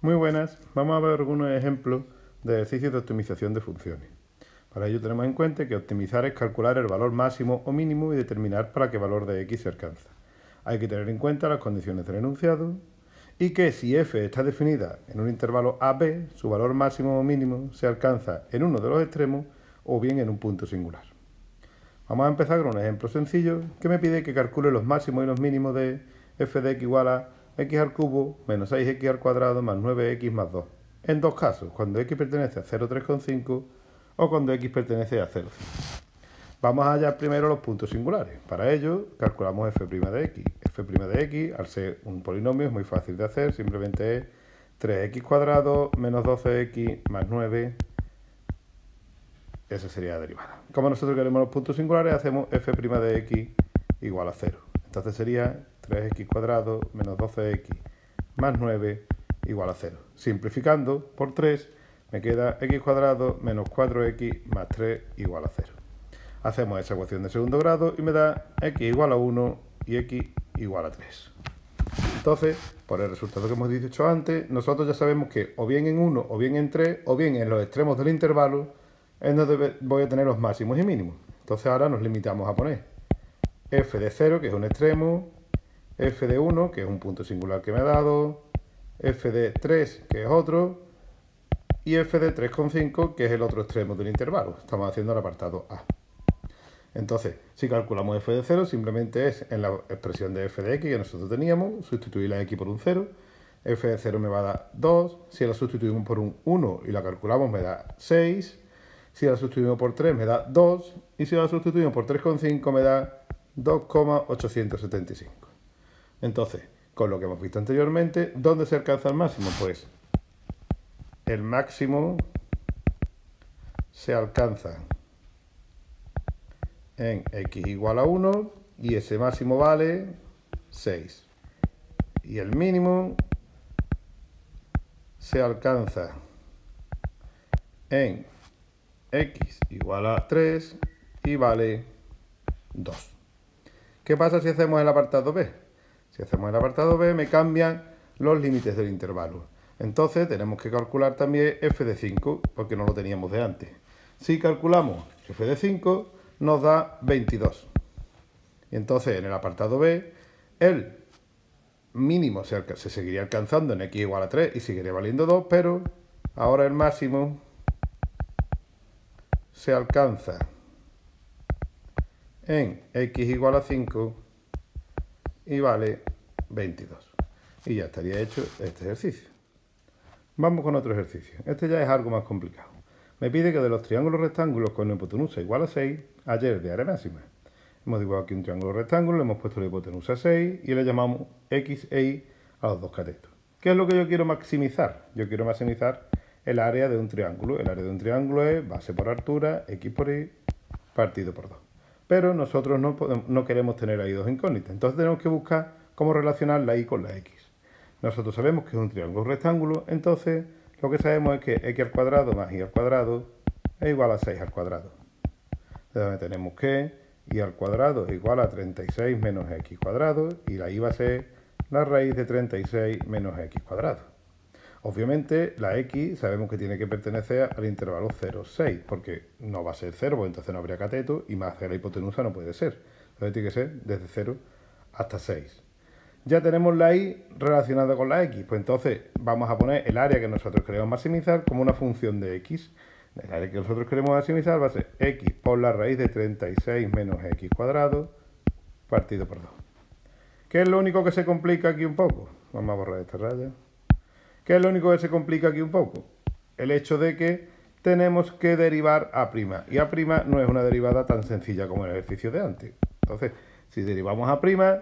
Muy buenas, vamos a ver algunos ejemplos de ejercicios de optimización de funciones. Para ello tenemos en cuenta que optimizar es calcular el valor máximo o mínimo y determinar para qué valor de x se alcanza. Hay que tener en cuenta las condiciones del enunciado y que si f está definida en un intervalo AB, su valor máximo o mínimo se alcanza en uno de los extremos o bien en un punto singular. Vamos a empezar con un ejemplo sencillo que me pide que calcule los máximos y los mínimos de f de x igual a x al cubo menos 6x al cuadrado más 9x más 2. En dos casos, cuando x pertenece a 0,3,5 o cuando x pertenece a 0,5. Vamos a hallar primero los puntos singulares. Para ello, calculamos f' de x. f' de x, al ser un polinomio, es muy fácil de hacer. Simplemente es 3x cuadrado menos 12x más 9. Esa sería la derivada. Como nosotros queremos los puntos singulares, hacemos f' de x igual a 0. Entonces sería 3x cuadrado menos 12x más 9 igual a 0. Simplificando por 3, me queda x cuadrado menos 4x más 3 igual a 0. Hacemos esa ecuación de segundo grado y me da x igual a 1 y x igual a 3. Entonces, por el resultado que hemos dicho antes, nosotros ya sabemos que o bien en 1 o bien en 3 o bien en los extremos del intervalo es donde voy a tener los máximos y mínimos. Entonces ahora nos limitamos a poner f de 0, que es un extremo, f de 1, que es un punto singular que me ha dado, f de 3, que es otro, y f de 3,5, que es el otro extremo del intervalo. Estamos haciendo el apartado A. Entonces, si calculamos f de 0, simplemente es en la expresión de f de x que nosotros teníamos, sustituir la x por un 0, f de 0 me va a dar 2, si la sustituimos por un 1 y la calculamos me da 6, si la sustituimos por 3 me da 2, y si la sustituimos por 3,5 me da 2,875. Entonces, con lo que hemos visto anteriormente, ¿dónde se alcanza el máximo? Pues el máximo se alcanza en x igual a 1 y ese máximo vale 6. Y el mínimo se alcanza en x igual a 3 y vale 2. ¿Qué pasa si hacemos el apartado B? Si hacemos el apartado B me cambian los límites del intervalo. Entonces tenemos que calcular también f de 5 porque no lo teníamos de antes. Si calculamos f de 5 nos da 22. Y entonces en el apartado B el mínimo se seguiría alcanzando en x igual a 3 y seguiría valiendo 2, pero ahora el máximo se alcanza en x igual a 5 y vale 22. Y ya estaría hecho este ejercicio. Vamos con otro ejercicio. Este ya es algo más complicado. Me pide que de los triángulos rectángulos con la hipotenusa igual a 6, hallar de área máxima. Hemos dibujado aquí un triángulo rectángulo, le hemos puesto la hipotenusa 6 y le llamamos x e y a los dos catetos. ¿Qué es lo que yo quiero maximizar? Yo quiero maximizar el área de un triángulo. El área de un triángulo es base por altura, x por y, partido por 2. Pero nosotros no queremos tener ahí dos incógnitas. Entonces tenemos que buscar cómo relacionar la y con la x. Nosotros sabemos que es un triángulo rectángulo, entonces lo que sabemos es que x al cuadrado más y al cuadrado es igual a 6 al cuadrado. De donde tenemos que y al cuadrado es igual a 36 menos x cuadrado y la y va a ser la raíz de 36 menos x cuadrado. Obviamente la x sabemos que tiene que pertenecer al intervalo 0, 6, porque no va a ser 0, porque entonces no habría cateto y más de la hipotenusa no puede ser. Entonces tiene que ser desde 0 hasta 6. Ya tenemos la y relacionada con la x, pues entonces vamos a poner el área que nosotros queremos maximizar como una función de x. El área que nosotros queremos maximizar va a ser x por la raíz de 36 menos x cuadrado partido por 2. ¿Qué es lo único que se complica aquí un poco? Vamos a borrar esta raya. ¿Qué es lo único que se complica aquí un poco? El hecho de que tenemos que derivar a'. Y a' no es una derivada tan sencilla como el ejercicio de antes. Entonces, si derivamos a',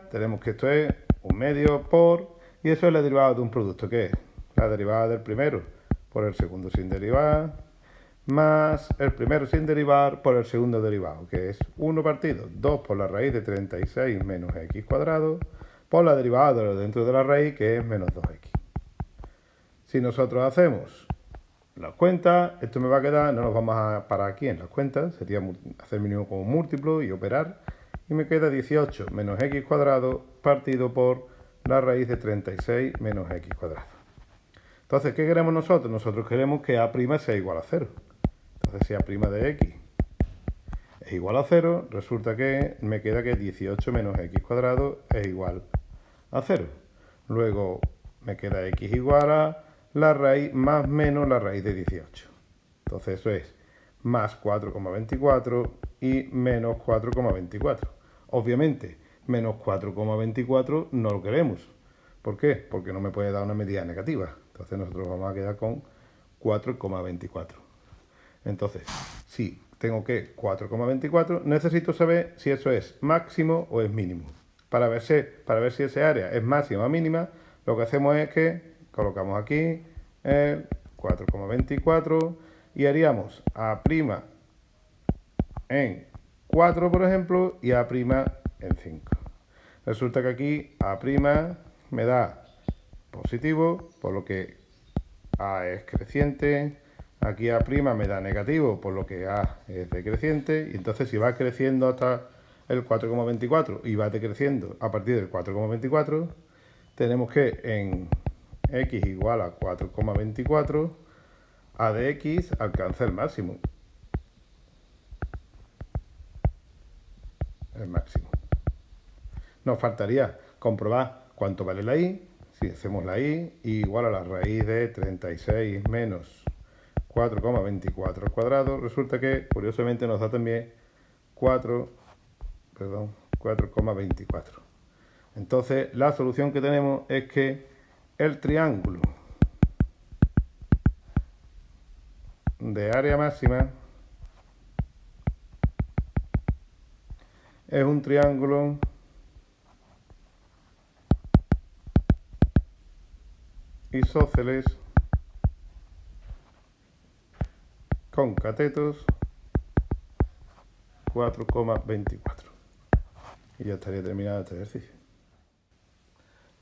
tenemos que esto es un medio por, y eso es la derivada de un producto, que es la derivada del primero por el segundo sin derivar, más el primero sin derivar por el segundo derivado, que es 1 partido 2 por la raíz de 36 menos x cuadrado, por la derivada de lo dentro de la raíz, que es menos 2x. Si nosotros hacemos las cuentas, esto me va a quedar, no nos vamos a parar aquí en las cuentas, sería hacer mínimo como múltiplo y operar, y me queda 18 menos x cuadrado partido por la raíz de 36 menos x cuadrado. Entonces, ¿qué queremos nosotros? Nosotros queremos que A' sea igual a 0. Entonces, si A' de x es igual a 0, resulta que me queda que 18 menos x cuadrado es igual a 0. Luego me queda x igual a la raíz más menos la raíz de 18. Entonces eso es más 4,24 y menos 4,24. Obviamente, menos 4,24 no lo queremos. ¿Por qué? Porque no me puede dar una medida negativa. Entonces nosotros vamos a quedar con 4,24. Entonces, si tengo que 4,24, necesito saber si eso es máximo o es mínimo. Para ver si ese área es máxima o mínima, lo que hacemos es que colocamos aquí el 4,24 y haríamos A' en 4, por ejemplo, y A' en 5. Resulta que aquí A' me da positivo, por lo que A es creciente. Aquí A' me da negativo, por lo que A es decreciente. Y entonces si va creciendo hasta el 4,24 y va decreciendo a partir del 4,24, tenemos que en x igual a 4,24, A de x alcanza el máximo. El máximo. Nos faltaría comprobar cuánto vale la y. Si hacemos la y igual a la raíz de 36 menos 4,24 al cuadrado, resulta que curiosamente nos da también 4,24. Entonces la solución que tenemos es que el triángulo de área máxima es un triángulo isósceles con catetos 4,24. Y ya estaría terminado este ejercicio.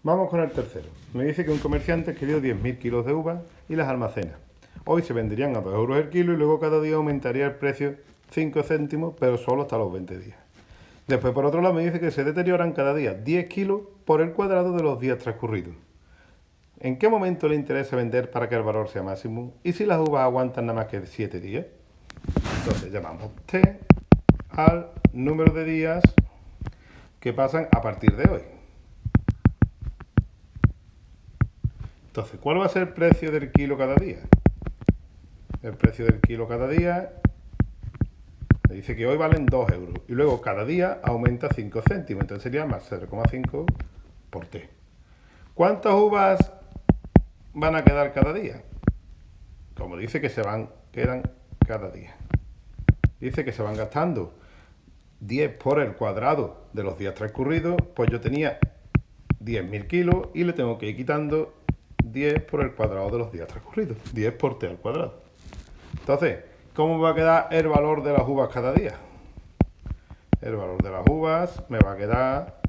Vamos con el tercero. Me dice que un comerciante adquirió 10.000 kilos de uvas y las almacena. Hoy se venderían a 2 euros el kilo y luego cada día aumentaría el precio 5 céntimos, pero solo hasta los 20 días. Después, por otro lado, me dice que se deterioran cada día 10 kilos por el cuadrado de los días transcurridos. ¿En qué momento le interesa vender para que el valor sea máximo? ¿Y si las uvas aguantan nada más que 7 días? Entonces llamamos T al número de días que pasan a partir de hoy. Entonces, ¿cuál va a ser el precio del kilo cada día? El precio del kilo cada día me dice que hoy valen 2 euros y luego cada día aumenta 5 céntimos, entonces sería más 0,5 por T. ¿Cuántas uvas van a quedar cada día? Como dice que quedan cada día. Dice que se van gastando 10 por el cuadrado de los días transcurridos, pues yo tenía 10.000 kilos y le tengo que ir quitando 10 por el cuadrado de los días transcurridos. 10 por T al cuadrado. Entonces, ¿cómo va a quedar el valor de las uvas cada día? El valor de las uvas me va a quedar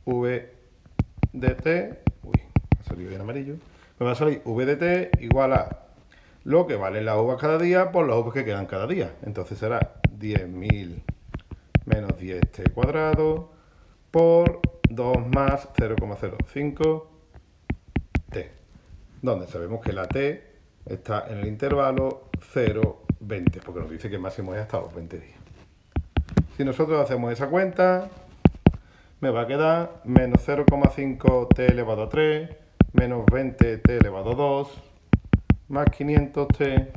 V de T. Uy, me ha salido bien amarillo. Me va a salir V de T igual a lo que valen las uvas cada día por las uvas que quedan cada día. Entonces será 10.000 menos 10T cuadrado por 2 más 0,05 T. Donde sabemos que la T está en el intervalo 0,20, porque nos dice que el máximo es hasta los 20 días. Si nosotros hacemos esa cuenta, me va a quedar menos 0,5T elevado a 3, menos 20T elevado a 2, más 500T,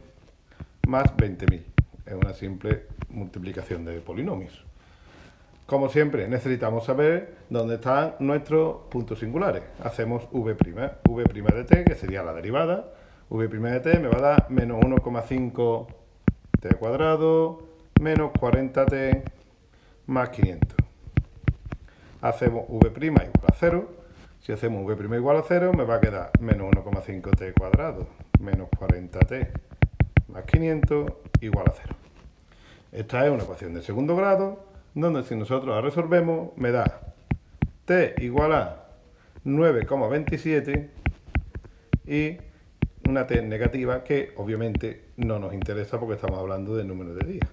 más 20.000. Es una simple multiplicación de polinomios. Como siempre, necesitamos saber dónde están nuestros puntos singulares. Hacemos V' de T, que sería la derivada. V' de T me va a dar menos 1,5T cuadrado, menos 40T, más 500. Hacemos V' igual a 0. Si hacemos V' igual a 0, me va a quedar menos 1,5T cuadrado, menos 40T, más 500, igual a 0. Esta es una ecuación de segundo grado, donde si nosotros la resolvemos, me da T igual a 9,27 y una T negativa que obviamente no nos interesa porque estamos hablando de número de días.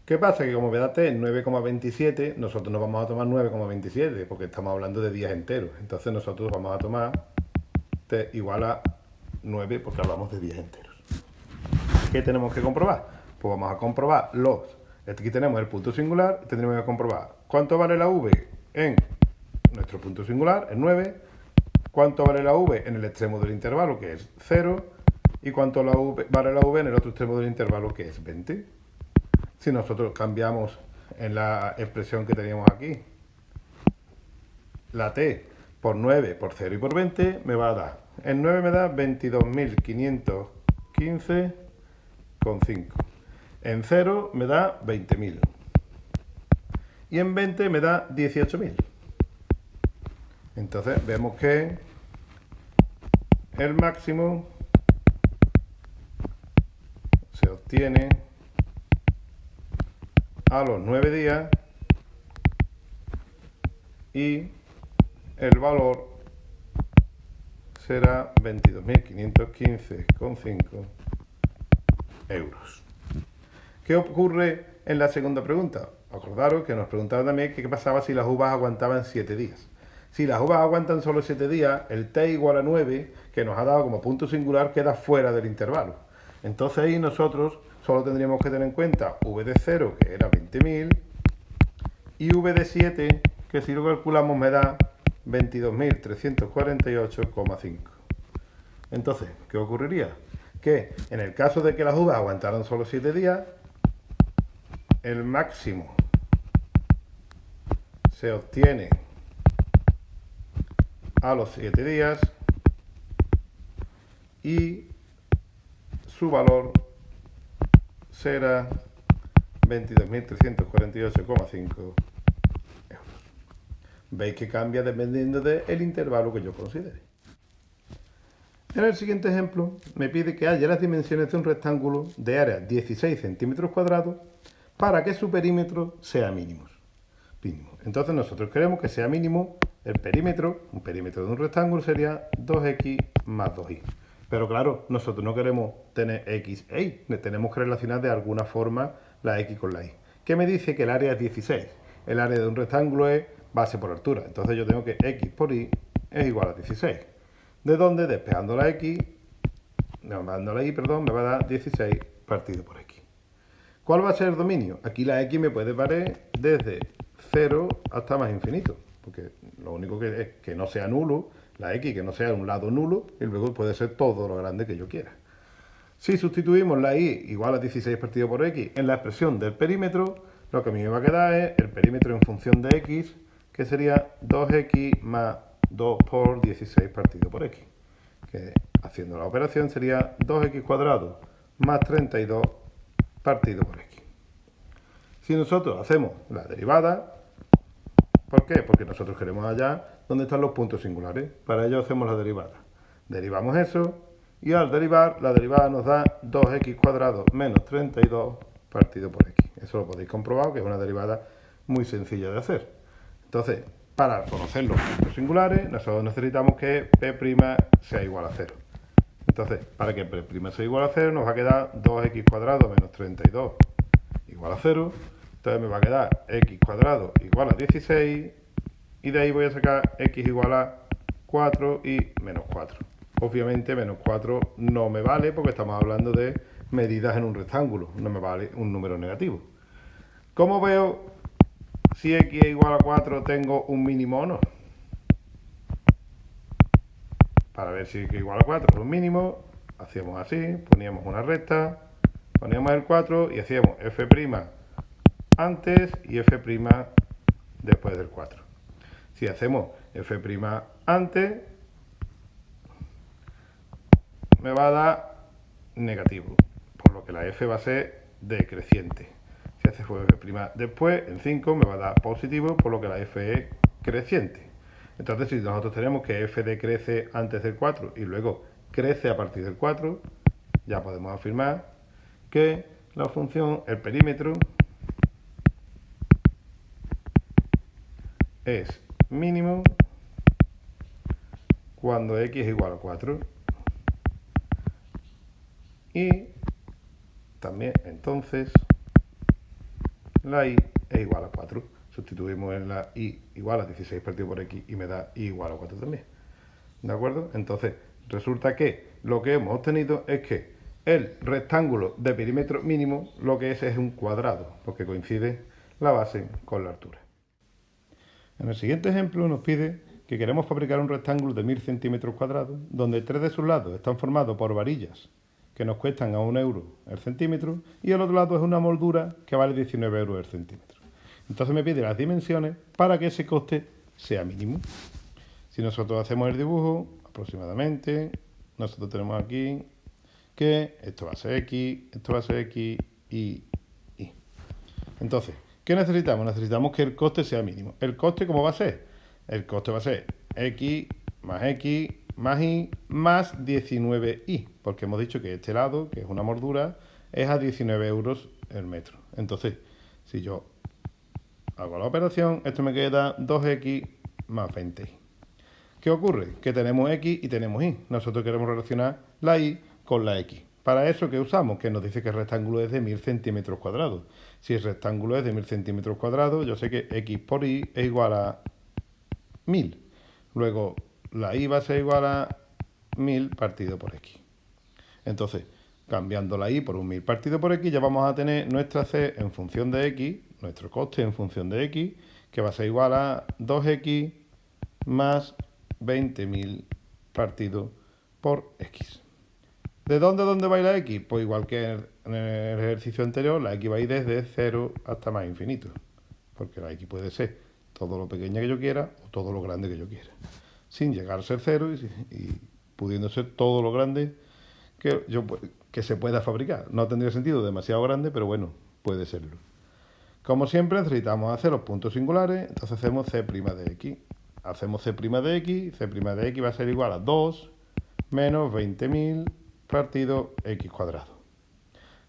¿Qué pasa? Que como me da T 9,27, nosotros no vamos a tomar 9,27 porque estamos hablando de días enteros. Entonces nosotros vamos a tomar t igual a 9 porque hablamos de 10 enteros. ¿Qué tenemos que comprobar? Pues vamos a comprobar aquí tenemos el punto singular, tendremos que comprobar cuánto vale la v en nuestro punto singular, es 9, cuánto vale la v en el extremo del intervalo, que es 0, y cuánto vale la v en el otro extremo del intervalo, que es 20. Si nosotros cambiamos en la expresión que teníamos aquí, la t por 9, por 0 y por 20, me va a dar, en 9 me da 22.515,5. En 0 me da 20.000. Y en 20 me da 18.000. Entonces vemos que el máximo se obtiene a los 9 días y el valor será 22.515,5 euros. ¿Qué ocurre en la segunda pregunta? Acordaros que nos preguntaban también qué pasaba si las uvas aguantaban 7 días. Si las uvas aguantan solo 7 días, el t igual a 9, que nos ha dado como punto singular, queda fuera del intervalo. Entonces ahí nosotros solo tendríamos que tener en cuenta v de 0, que era 20.000, y v de 7, que si lo calculamos me da 22.348,5. Entonces, ¿qué ocurriría? Que en el caso de que las uvas aguantaran solo 7 días, el máximo se obtiene a los 7 días y su valor será 22.348,5 euros. Veis que cambia dependiendo del intervalo que yo considere. En el siguiente ejemplo me pide que haya las dimensiones de un rectángulo de área 16 centímetros cuadrados para que su perímetro sea mínimo. Entonces nosotros queremos que sea mínimo el perímetro, un perímetro de un rectángulo sería 2x más 2y. Pero claro, nosotros no queremos tener x e y, tenemos que relacionar de alguna forma la x con la y. ¿Qué me dice? Que el área es 16. El área de un rectángulo es base por altura. Entonces yo tengo que x por y es igual a 16. ¿De dónde? Despejando la y, me va a dar 16 partido por x. ¿Cuál va a ser el dominio? Aquí la x me puede valer desde 0 hasta más infinito, porque lo único que es que no sea nulo, la x que no sea un lado nulo, y luego puede ser todo lo grande que yo quiera. Si sustituimos la y igual a 16 partido por x en la expresión del perímetro, lo que a mí me va a quedar es el perímetro en función de x, que sería 2x más 2 por 16 partido por x, que haciendo la operación sería 2x cuadrado más 32 partido por x. Si nosotros hacemos la derivada, ¿por qué? Porque nosotros queremos hallar dónde están los puntos singulares. Para ello hacemos la derivada. Derivamos eso y al derivar, la derivada nos da 2x cuadrado menos 32 partido por x. Eso lo podéis comprobar, que es una derivada muy sencilla de hacer. Entonces, para conocer los puntos singulares, nosotros necesitamos que P' sea igual a 0. Entonces, para que P' sea igual a 0, nos va a quedar 2x cuadrado menos 32 igual a 0. Entonces me va a quedar x cuadrado igual a 16 y de ahí voy a sacar x igual a 4 y menos 4. Obviamente menos 4 no me vale porque estamos hablando de medidas en un rectángulo, no me vale un número negativo. ¿Cómo veo si x es igual a 4 tengo un mínimo o no? Para ver si x es igual a 4 es un mínimo, hacíamos así, poníamos una recta, poníamos el 4 y hacíamos f' antes y f' después del 4. Si hacemos f' antes, me va a dar negativo, por lo que la f va a ser decreciente. Si hace f' después, en 5 me va a dar positivo, por lo que la f es creciente. Entonces, si nosotros tenemos que f decrece antes del 4 y luego crece a partir del 4, ya podemos afirmar que la función, el perímetro, es mínimo cuando x es igual a 4 y también entonces la y es igual a 4. Sustituimos en la y igual a 16 partido por x y me da y igual a 4 también. ¿De acuerdo? Entonces Resulta que lo que hemos obtenido es que el rectángulo de perímetro mínimo lo que es un cuadrado, porque coincide la base con la altura. En el siguiente ejemplo nos pide que queremos fabricar un rectángulo de 1000 centímetros cuadrados, donde 3 de sus lados están formados por varillas que nos cuestan a 1 euro el centímetro, y el otro lado es una moldura que vale 19 euros el centímetro. Entonces me pide las dimensiones para que ese coste sea mínimo. Si nosotros hacemos el dibujo, aproximadamente, nosotros tenemos aquí que esto va a ser X, esto va a ser X y Y. Entonces, ¿qué necesitamos? Necesitamos que el coste sea mínimo. ¿El coste cómo va a ser? El coste va a ser X más Y más 19Y, porque hemos dicho que este lado, que es una moldura, es a 19 euros el metro. Entonces, si yo hago la operación, esto me queda 2X más 20Y. ¿Qué ocurre? Que tenemos X y tenemos Y. Nosotros queremos relacionar la Y con la X. Para eso, ¿qué usamos? Que nos dice que el rectángulo es de 1000 centímetros cuadrados. Si el rectángulo es de 1000 centímetros cuadrados, yo sé que X por Y es igual a 1000. Luego, la Y va a ser igual a 1000 partido por X. Entonces, cambiando la Y por un 1000 partido por X, ya vamos a tener nuestra C en función de X, nuestro coste en función de X, que va a ser igual a 2X más 20.000 partido por X. ¿De dónde va a ir la X? Pues igual que en el ejercicio anterior, la X va a ir desde 0 hasta más infinito. Porque la X puede ser todo lo pequeña que yo quiera o todo lo grande que yo quiera. Sin llegar a ser 0 y pudiendo ser todo lo grande que se pueda fabricar. No tendría sentido demasiado grande, pero bueno, puede serlo. Como siempre, necesitamos hacer los puntos singulares, entonces hacemos C' de X. Hacemos C' de X, C' de X va a ser igual a 2 menos 20.000 partido X cuadrado.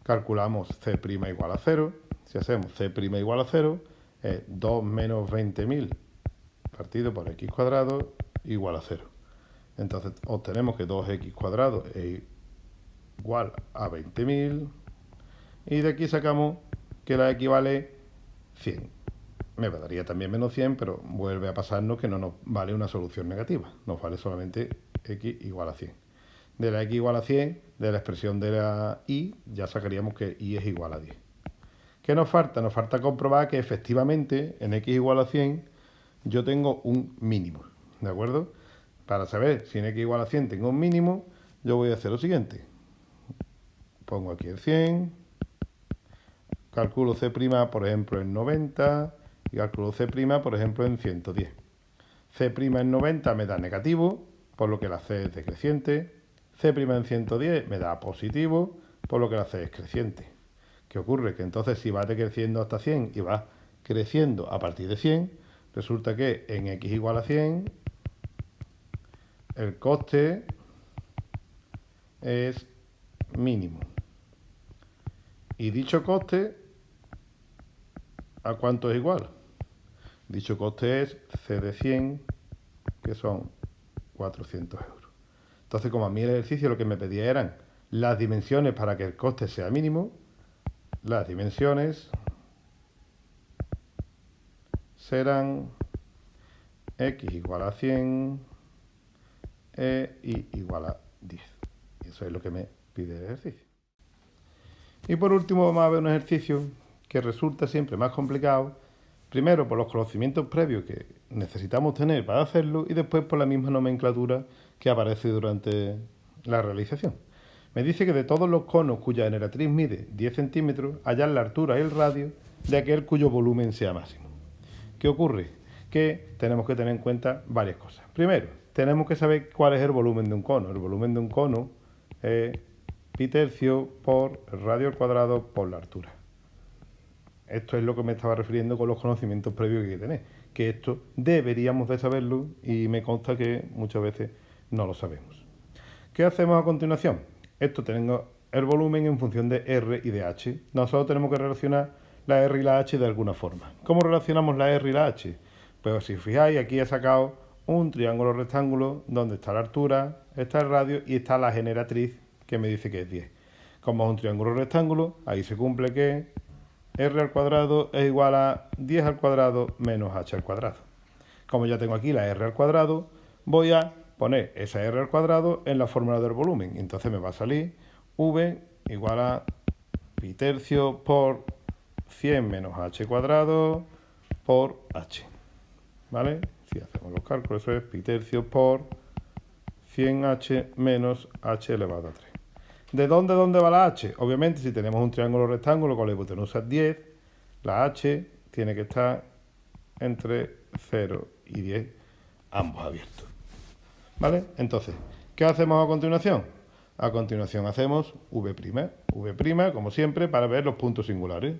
Calculamos C' igual a 0. Si hacemos C' igual a 0, es 2 menos 20.000 partido por X cuadrado igual a 0. Entonces obtenemos que 2X cuadrado es igual a 20.000. Y de aquí sacamos que la X vale 100. Me daría también menos 100, pero vuelve a pasarnos que no nos vale una solución negativa. Nos vale solamente X igual a 100. De la X igual a 100, de la expresión de la Y, ya sacaríamos que Y es igual a 10. ¿Qué nos falta? Nos falta comprobar que efectivamente en X igual a 100 yo tengo un mínimo. ¿De acuerdo? Para saber si en X igual a 100 tengo un mínimo, yo voy a hacer lo siguiente. Pongo aquí el 100, calculo C', por ejemplo, en 90, y calculo C', por ejemplo, en 110. C' en 90 me da negativo, por lo que la C es decreciente. C' en 110 me da positivo, por lo que la C es creciente. ¿Qué ocurre? Que entonces si va decreciendo hasta 100 y va creciendo a partir de 100, resulta que en X igual a 100, el coste es mínimo. Y dicho coste, ¿a cuánto es igual? Dicho coste es C de 100, que son 400 euros. Entonces, como a mí el ejercicio lo que me pedía eran las dimensiones para que el coste sea mínimo, las dimensiones serán X igual a 100 e Y igual a 10. Y eso es lo que me pide el ejercicio. Y por último vamos a ver un ejercicio que resulta siempre más complicado, primero por los conocimientos previos que necesitamos tener para hacerlo y después por la misma nomenclatura que aparece durante la realización. Me dice que de todos los conos cuya generatriz mide 10 centímetros, hallar la altura y el radio de aquel cuyo volumen sea máximo. ¿Qué ocurre? Que tenemos que tener en cuenta varias cosas. Primero, tenemos que saber cuál es el volumen de un cono. El volumen de un cono es pi tercio por el radio al cuadrado por la altura. Esto es lo que me estaba refiriendo con los conocimientos previos que hay que tener. Que esto deberíamos de saberlo y me consta que muchas veces no lo sabemos. ¿Qué hacemos a continuación? Esto tenemos el volumen en función de R y de H. Nosotros tenemos que relacionar la R y la H de alguna forma. ¿Cómo relacionamos la R y la H? Pues si os fijáis, aquí he sacado un triángulo rectángulo donde está la altura, está el radio y está la generatriz que me dice que es 10. Como es un triángulo rectángulo, ahí se cumple que R al cuadrado es igual a 10 al cuadrado menos H al cuadrado. Como ya tengo aquí la R al cuadrado, voy a poner esa r al cuadrado en la fórmula del volumen. Y entonces me va a salir v igual a pi tercio por 100 menos h cuadrado por h. ¿Vale? Si hacemos los cálculos, eso es pi tercio por 100h menos h elevado a 3. ¿De dónde va la h? Obviamente, si tenemos un triángulo rectángulo con la hipotenusa 10, la h tiene que estar entre 0 y 10, ambos abiertos. ¿Vale? Entonces, ¿qué hacemos a continuación? A continuación hacemos v', como siempre, para ver los puntos singulares.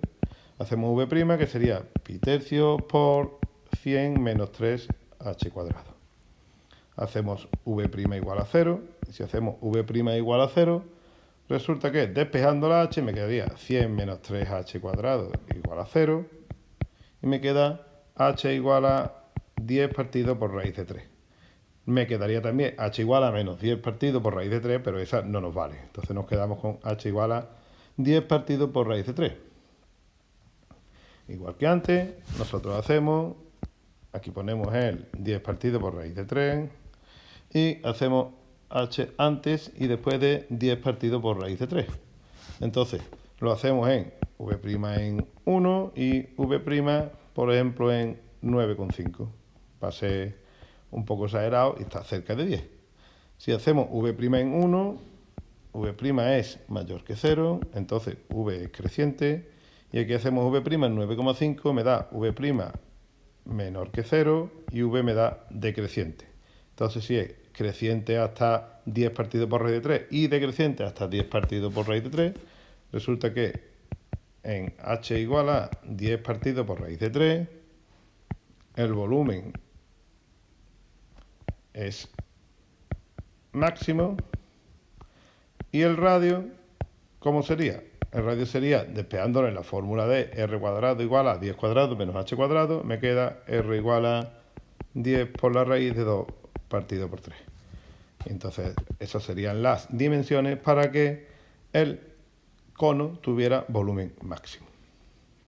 Hacemos v', que sería pi tercio por 100 menos 3h cuadrado. Hacemos v' igual a 0. Y si hacemos v' igual a 0, resulta que despejando la h me quedaría 100 menos 3h cuadrado igual a 0. Y me queda h igual a 10 partido por raíz de 3. Me quedaría también h igual a menos 10 partido por raíz de 3, pero esa no nos vale. Entonces nos quedamos con h igual a 10 partido por raíz de 3. Igual que antes, nosotros hacemos, aquí ponemos el 10 partido por raíz de 3 y hacemos h antes y después de 10 partido por raíz de 3. Entonces, lo hacemos en v' en 1 y v', por ejemplo, en 9,5. Va a ser un poco exagerado y está cerca de 10. Si hacemos v' en 1, v' es mayor que 0, entonces v es creciente. Y aquí hacemos v' en 9,5, me da v' menor que 0 y v me da decreciente. Entonces, si es creciente hasta 10 partido por raíz de 3 y decreciente hasta 10 partido por raíz de 3, resulta que en h igual a 10 partido por raíz de 3, el volumen es máximo y el radio, ¿cómo sería? El radio sería, despejándolo en la fórmula de r cuadrado igual a 10 cuadrado menos h cuadrado, me queda r igual a 10 por la raíz de 2 partido por 3. Entonces, esas serían las dimensiones para que el cono tuviera volumen máximo.